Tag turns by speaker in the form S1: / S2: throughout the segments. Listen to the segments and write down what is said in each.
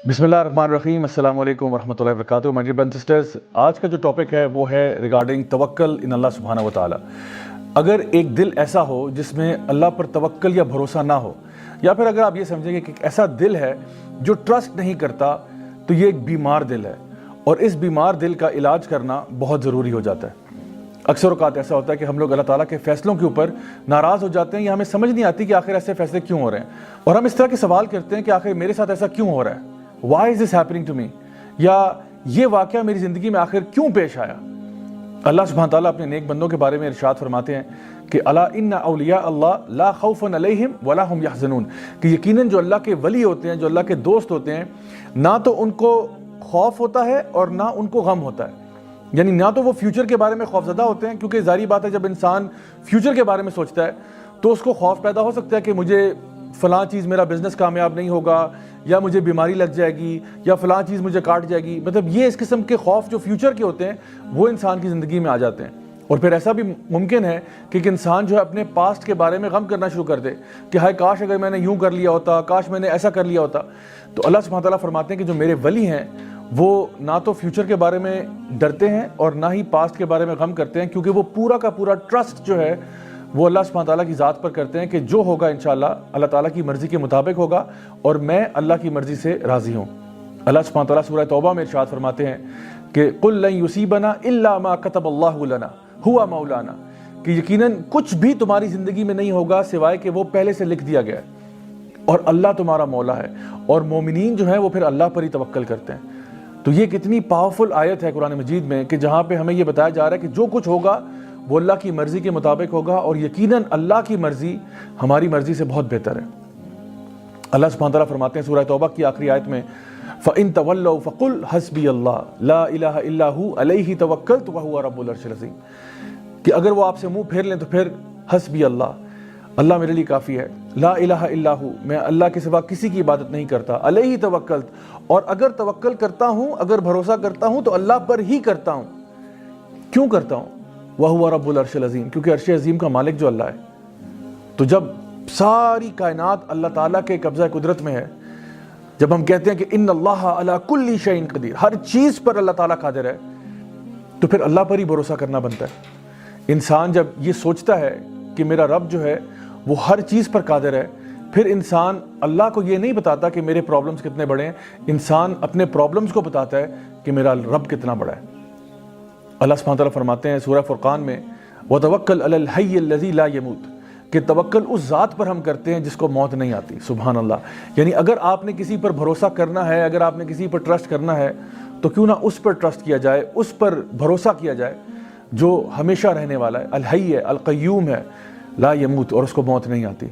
S1: بسم اللہ الرحمن الرحیم، السلام علیکم ورحمۃ اللہ وبرکاتہ۔ مائی ڈیئر برادرز سسٹرز، آج کا جو ٹاپک ہے وہ ہے ریگارڈنگ توکل ان اللہ سبحانہ و تعالی۔ اگر ایک دل ایسا ہو جس میں اللہ پر توکل یا بھروسہ نہ ہو، یا پھر اگر آپ یہ سمجھیں گے کہ ایک ایسا دل ہے جو ٹرسٹ نہیں کرتا، تو یہ ایک بیمار دل ہے، اور اس بیمار دل کا علاج کرنا بہت ضروری ہو جاتا ہے۔ اکثر اوقات ایسا ہوتا ہے کہ ہم لوگ اللہ تعالیٰ کے فیصلوں کے اوپر ناراض ہو جاتے ہیں، یا ہمیں سمجھ نہیں آتی کہ آخر ایسے فیصلے کیوں ہو رہے ہیں، اور ہم اس طرح کے سوال کرتے ہیں کہ آخر میرے ساتھ ایسا کیوں ہو رہا ہے، why is this happening to me، یا یہ واقعہ میری زندگی میں آخر کیوں پیش آیا۔ اللہ سبحانہ تعالیٰ اپنے نیک بندوں کے بارے میں ارشاد فرماتے ہیں کہ الا ان اولیاء اللہ لا خوف علیہم ولا هم یحزنون، کہ یقیناً جو اللہ کے ولی ہوتے ہیں، جو اللہ کے دوست ہوتے ہیں، نہ تو ان کو خوف ہوتا ہے اور نہ ان کو غم ہوتا ہے۔ یعنی نہ تو وہ فیوچر کے بارے میں خوف زدہ ہوتے ہیں، کیونکہ ظاہری بات ہے جب انسان فیوچر کے بارے میں سوچتا ہے تو اس کو خوف پیدا ہو سکتا ہے کہ مجھے فلاں چیز، میرا بزنس کامیاب نہیں ہوگا، یا مجھے بیماری لگ جائے گی، یا فلاں چیز مجھے کاٹ جائے گی۔ مطلب یہ اس قسم کے خوف جو فیوچر کے ہوتے ہیں وہ انسان کی زندگی میں آ جاتے ہیں۔ اور پھر ایسا بھی ممکن ہے کہ ایک انسان جو ہے اپنے پاسٹ کے بارے میں غم کرنا شروع کر دے کہ ہائے کاش اگر میں نے یوں کر لیا ہوتا، کاش میں نے ایسا کر لیا ہوتا۔ تو اللہ سبحانہ تعالیٰ فرماتے ہیں کہ جو میرے ولی ہیں وہ نہ تو فیوچر کے بارے میں ڈرتے ہیں اور نہ ہی پاسٹ کے بارے میں غم کرتے ہیں، کیونکہ وہ پورا کا پورا ٹرسٹ جو ہے وہ اللہ سبحانہ تعالیٰ کی ذات پر کرتے ہیں کہ جو ہوگا انشاءاللہ اللہ تعالیٰ کی مرضی کے مطابق ہوگا، اور میں اللہ کی مرضی سے راضی ہوں۔ اللہ سبحانہ تعالیٰ سورہ توبہ میں ارشاد فرماتے ہیں کہ قُل لَن يُصِيبَنَا إِلَّا مَا كَتَبَ اللَّهُ لَنَا هُوَ مَوْلَانَا، کہ یقیناً کچھ بھی تمہاری زندگی میں نہیں ہوگا سوائے کہ وہ پہلے سے لکھ دیا گیا ہے، اور اللہ تمہارا مولا ہے، اور مومنین جو ہیں وہ پھر اللہ پر ہی توکل کرتے ہیں۔ تو یہ کتنی پاورفل آیت ہے قرآن مجید میں کہ جہاں پہ ہمیں یہ بتایا جا رہا ہے کہ جو کچھ ہوگا وہ اللہ کی مرضی کے مطابق ہوگا، اور یقیناً اللہ کی مرضی ہماری مرضی سے بہت بہتر ہے۔ اللہ سبحانہ تعالیٰ فرماتے ہیں سورہ توبہ کی آخری آیت میں فَإِن تَوَلَّوْا فَقُلْ حَسْبِيَ اللَّهُ لَا إِلَٰهَ إِلَّا هُوَ عَلَيْهِ تَوَكَّلْتُ وَهُوَ رَبُّ الْعَرْشِ الْعَظِيمِ، کہ اگر وہ آپ سے منہ پھیر لیں تو پھر حسبی اللہ، اللہ میرے لیے کافی ہے، لا الہ الا ہو، میں اللہ کے سوا کسی کی عبادت نہیں کرتا، علیہ توکلت، اور اگر توکل کرتا ہوں، اگر بھروسہ کرتا ہوں تو اللہ پر ہی کرتا ہوں۔ کیوں کرتا ہوں؟ وَهُوَ رَبُّ الْعَرْشِ الْعَظِيمِ، کیونکہ عرش عظیم کا مالک جو اللہ ہے۔ تو جب ساری کائنات اللہ تعالیٰ کے قبضہ قدرت میں ہے، جب ہم کہتے ہیں کہ ان اللہ علی کل شیء قدیر، ہر چیز پر اللہ تعالیٰ قادر ہے، تو پھر اللہ پر ہی بھروسہ کرنا بنتا ہے۔ انسان جب یہ سوچتا ہے کہ میرا رب جو ہے وہ ہر چیز پر قادر ہے، پھر انسان اللہ کو یہ نہیں بتاتا کہ میرے پرابلمز کتنے بڑے ہیں، انسان اپنے پرابلمز کو بتاتا ہے کہ میرا رب کتنا بڑا ہے۔ اللہ سبحانہ تعالیٰ فرماتے ہیں سورہ فرقان میں وَتَوَكَّلْ عَلَى الْحَيِّ الَّذِي لَا يَمُوتُ، کہ توکل اس ذات پر ہم کرتے ہیں جس کو موت نہیں آتی۔ سبحان اللہ، یعنی اگر آپ نے کسی پر بھروسہ کرنا ہے، اگر آپ نے کسی پر ٹرسٹ کرنا ہے، تو کیوں نہ اس پر ٹرسٹ کیا جائے، اس پر بھروسہ کیا جائے جو ہمیشہ رہنے والا ہے، الحی ہے، القیوم ہے، لا یموت، اور اس کو موت نہیں آتی۔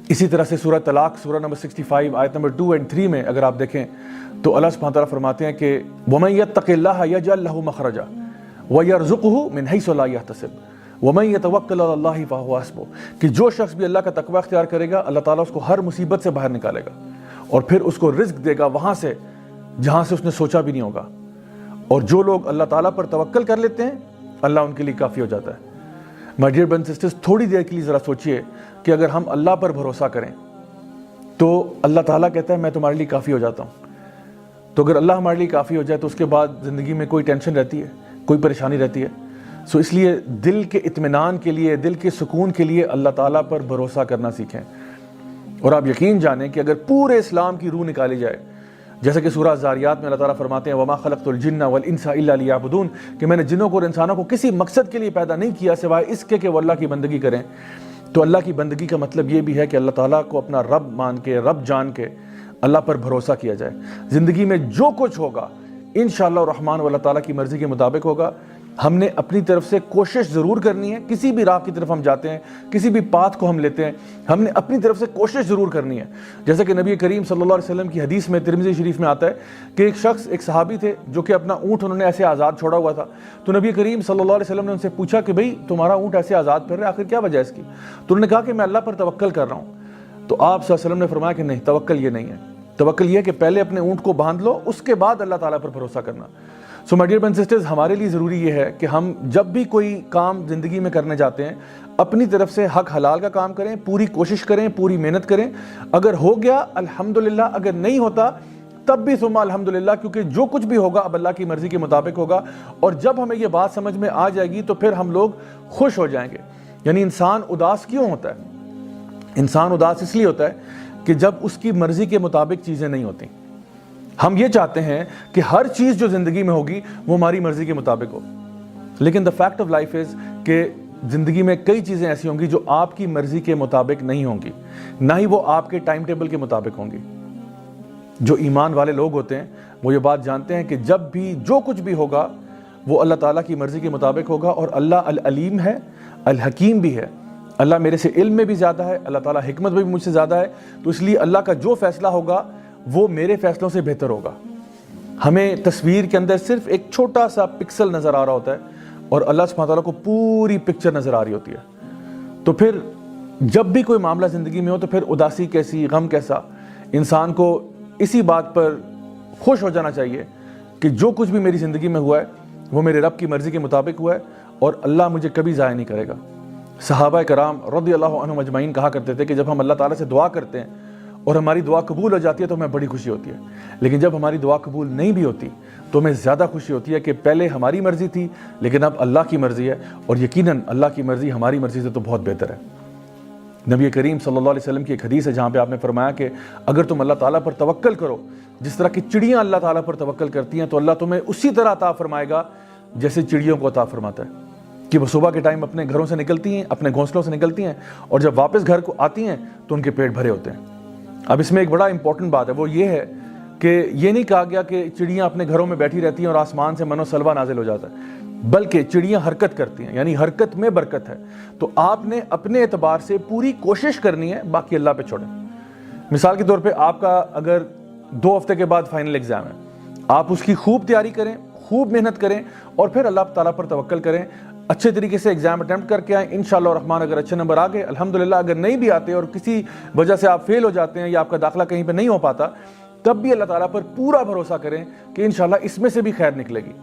S1: اسی طرح سے سورہ طلاق سورہ نمبر 65 آیت نمبر 2 اور 3 میں اگر آپ دیکھیں تو اللہ سبحانہ تعالیٰ فرماتے ہیں کہ وَمَن يَتَّقِ اللَّهَ يَجْعَل لَّهُ مَخْرَجًا وَيَرْزُقْهُ مِنْ حَيْثُ لَا يَحْتَسِبُ وَمَن يَتَوَكَّلْ عَلَى اللَّهِ فَهُوَ حَسْبُهُ، کہ جو شخص بھی اللہ کا تقوی اختیار کرے گا، اللہ تعالیٰ اس کو ہر مصیبت سے باہر نکالے گا، اور پھر اس کو رزق دے گا وہاں سے جہاں سے اس نے سوچا بھی نہیں ہوگا۔ اور جو لوگ اللہ تعالیٰ پر توکل کر لیتے ہیں، اللہ ان کے لیے کافی ہو جاتا ہے۔ مائی ڈیئر برادرز سسٹرز، تھوڑی دیر کے لیے ذرا سوچئے کہ اگر ہم اللہ پر بھروسہ کریں تو اللہ تعالیٰ کہتا ہے میں تمہارے لیے کافی ہو جاتا ہوں۔ تو اگر اللہ ہمارے لیے کافی ہو جائے تو اس کے بعد زندگی میں کوئی ٹینشن رہتی ہے، کوئی پریشانی رہتی ہے؟ سو اس لیے دل کے اطمینان کے لیے، دل کے سکون کے لیے اللہ تعالیٰ پر بھروسہ کرنا سیکھیں۔ اور آپ یقین جانیں کہ اگر پورے اسلام کی روح نکالی جائے، جیسا کہ سورہ زاریات میں اللہ تعالیٰ فرماتے ہیں وَمَا خَلَقْتُ الْجِنَّ وَالْإِنسَ إِلَّا لِيَعْبُدُونَ، کہ میں نے جنوں کو اور انسانوں کو کسی مقصد کے لیے پیدا نہیں کیا سوائے اس کے کہ وہ اللہ کی بندگی کریں۔ تو اللہ کی بندگی کا مطلب یہ بھی ہے کہ اللہ تعالیٰ کو اپنا رب مان کے، رب جان کے اللہ پر بھروسہ کیا جائے۔ زندگی میں جو کچھ ہوگا انشاءاللہ الرحمن وہ اللہ تعالیٰ کی مرضی کے مطابق ہوگا۔ ہم نے اپنی طرف سے کوشش ضرور کرنی ہے، کسی بھی راہ کی طرف ہم جاتے ہیں، کسی بھی پاتھ کو ہم لیتے ہیں، ہم نے اپنی طرف سے کوشش ضرور کرنی ہے۔ جیسا کہ نبی کریم صلی اللہ علیہ وسلم کی حدیث میں ترمذی شریف میں آتا ہے کہ ایک شخص، ایک صحابی تھے جو کہ اپنا اونٹ انہوں نے ایسے آزاد چھوڑا ہوا تھا، تو نبی کریم صلی اللہ علیہ وسلم نے ان سے پوچھا کہ بھئی تمہارا اونٹ ایسے آزاد پھر رہا ہے، آخر کیا وجہ ہے اس کی؟ تو انہوں نے کہا کہ میں اللہ پر توکل کر رہا ہوں۔ تو آپ صلی اللہ علیہ وسلم نے فرمایا کہ نہیں، توکل یہ نہیں ہے، توکل یہ ہے کہ پہلے اپنے اونٹ کو باندھ لو، اس کے بعد اللہ تعالیٰ پر بھروسہ کرنا۔ So my dear brothers and sisters, ہمارے لیے ضروری یہ ہے کہ ہم جب بھی کوئی کام زندگی میں کرنے جاتے ہیں اپنی طرف سے حق حلال کا کام کریں، پوری کوشش کریں، پوری محنت کریں۔ اگر ہو گیا الحمدللہ، اگر نہیں ہوتا تب بھی ثم الحمدللہ، کیونکہ جو کچھ بھی ہوگا اب اللہ کی مرضی کے مطابق ہوگا. اور جب ہمیں یہ بات سمجھ میں آ جائے گی تو پھر ہم لوگ خوش ہو جائیں گے. یعنی انسان اداس کیوں ہوتا ہے؟ انسان اداس اس لیے ہوتا ہے کہ جب اس کی مرضی کے مطابق چیزیں نہیں ہوتی. ہم یہ چاہتے ہیں کہ ہر چیز جو زندگی میں ہوگی وہ ہماری مرضی کے مطابق ہو، لیکن the fact of life is کہ زندگی میں کئی چیزیں ایسی ہوں گی جو آپ کی مرضی کے مطابق نہیں ہوں گی، نہ ہی وہ آپ کے ٹائم ٹیبل کے مطابق ہوں گی. جو ایمان والے لوگ ہوتے ہیں وہ یہ بات جانتے ہیں کہ جب بھی جو کچھ بھی ہوگا وہ اللہ تعالیٰ کی مرضی کے مطابق ہوگا. اور اللہ العلیم ہے، الحکیم بھی ہے. اللہ میرے سے علم میں بھی زیادہ ہے، اللہ تعالیٰ حکمت میں بھی مجھ سے زیادہ ہے. تو اس لیے اللہ کا جو فیصلہ ہوگا وہ میرے فیصلوں سے بہتر ہوگا. ہمیں تصویر کے اندر صرف ایک چھوٹا سا پکسل نظر آ رہا ہوتا ہے اور اللہ سبحانہ تعالیٰ کو پوری پکچر نظر آ رہی ہوتی ہے. تو پھر جب بھی کوئی معاملہ زندگی میں ہو تو پھر اداسی کیسی، غم کیسا، انسان کو اسی بات پر خوش ہو جانا چاہیے کہ جو کچھ بھی میری زندگی میں ہوا ہے وہ میرے رب کی مرضی کے مطابق ہوا ہے اور اللہ مجھے کبھی ضائع نہیں کرے گا. صحابہ کرام رضی اللہ عنہم اجمعین کہا کرتے تھے کہ جب ہم اللہ تعالیٰ سے دعا کرتے ہیں اور ہماری دعا قبول ہو جاتی ہے تو ہمیں بڑی خوشی ہوتی ہے، لیکن جب ہماری دعا قبول نہیں بھی ہوتی تو ہمیں زیادہ خوشی ہوتی ہے کہ پہلے ہماری مرضی تھی لیکن اب اللہ کی مرضی ہے، اور یقیناً اللہ کی مرضی ہماری مرضی سے تو بہت بہتر ہے. نبی کریم صلی اللہ علیہ وسلم کی ایک حدیث ہے جہاں پہ آپ نے فرمایا کہ اگر تم اللہ تعالیٰ پر توکل کرو جس طرح کی چڑیاں اللہ تعالیٰ پر توکل کرتی ہیں تو اللہ تمہیں اسی طرح عطا فرمائے گا جیسے چڑیوں کو عطا فرماتا ہے. کہ وہ صبح کے ٹائم اپنے گھروں سے نکلتی ہیں، اپنے گھونسلوں سے نکلتی ہیں، اور جب واپس گھر کو آتی ہیں تو ان کے پیٹ بھرے ہوتے ہیں. اب اس میں ایک بڑا امپورٹنٹ بات ہے، وہ یہ ہے کہ یہ نہیں کہا گیا کہ چڑیاں اپنے گھروں میں بیٹھی رہتی ہیں اور آسمان سے من و سلوہ نازل ہو جاتا ہے، بلکہ چڑیاں حرکت کرتی ہیں، یعنی حرکت میں برکت ہے. تو آپ نے اپنے اعتبار سے پوری کوشش کرنی ہے، باقی اللہ پہ چھوڑیں. مثال کے طور پہ آپ کا اگر 2 ہفتے کے بعد فائنل ایگزام ہے، آپ اس کی خوب تیاری کریں، خوب محنت کریں اور پھر اللہ تعالیٰ پر توکل کریں. اچھے طریقے سے ایگزام اٹیمپٹ کر کے آئیں، انشاءاللہ الرحمن اگر اچھے نمبر آ گئے الحمدللہ، اگر نہیں بھی آتے اور کسی وجہ سے آپ فیل ہو جاتے ہیں یا آپ کا داخلہ کہیں پہ نہیں ہو پاتا تب بھی اللہ تعالیٰ پر پورا بھروسہ کریں کہ انشاءاللہ اس میں سے بھی خیر نکلے گی.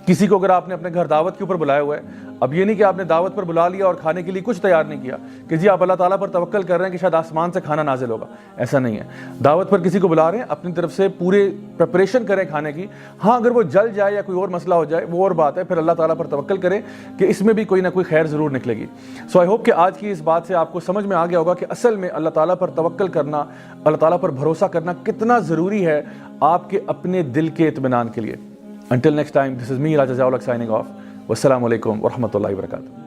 S1: کسی کو اگر آپ نے اپنے گھر دعوت کے اوپر بلایا ہوا ہے، اب یہ نہیں کہ آپ نے دعوت پر بلا لیا اور کھانے کے لیے کچھ تیار نہیں کیا کہ جی آپ اللہ تعالیٰ پر توکل کر رہے ہیں کہ شاید آسمان سے کھانا نازل ہوگا. ایسا نہیں ہے. دعوت پر کسی کو بلا رہے ہیں، اپنی طرف سے پورے پریپریشن کریں کھانے کی. ہاں اگر وہ جل جائے یا کوئی اور مسئلہ ہو جائے وہ اور بات ہے، پھر اللہ تعالیٰ پر توکل کریں کہ اس میں بھی کوئی نہ کوئی خیر ضرور نکلے گی. سو آئی ہوپ کہ آج کی اس بات سے آپ کو سمجھ میں آ گیا ہوگا کہ اصل میں اللہ تعالیٰ پر توکل کرنا، اللہ تعالیٰ پر بھروسہ کرنا کتنا ضروری ہے آپ کے اپنے دل کے اطمینان کے لیے. Until next time, this is me, Raja Ziaul Haq, signing off. Wassalamu alaikum wa rahmatullahi wa barakatuh.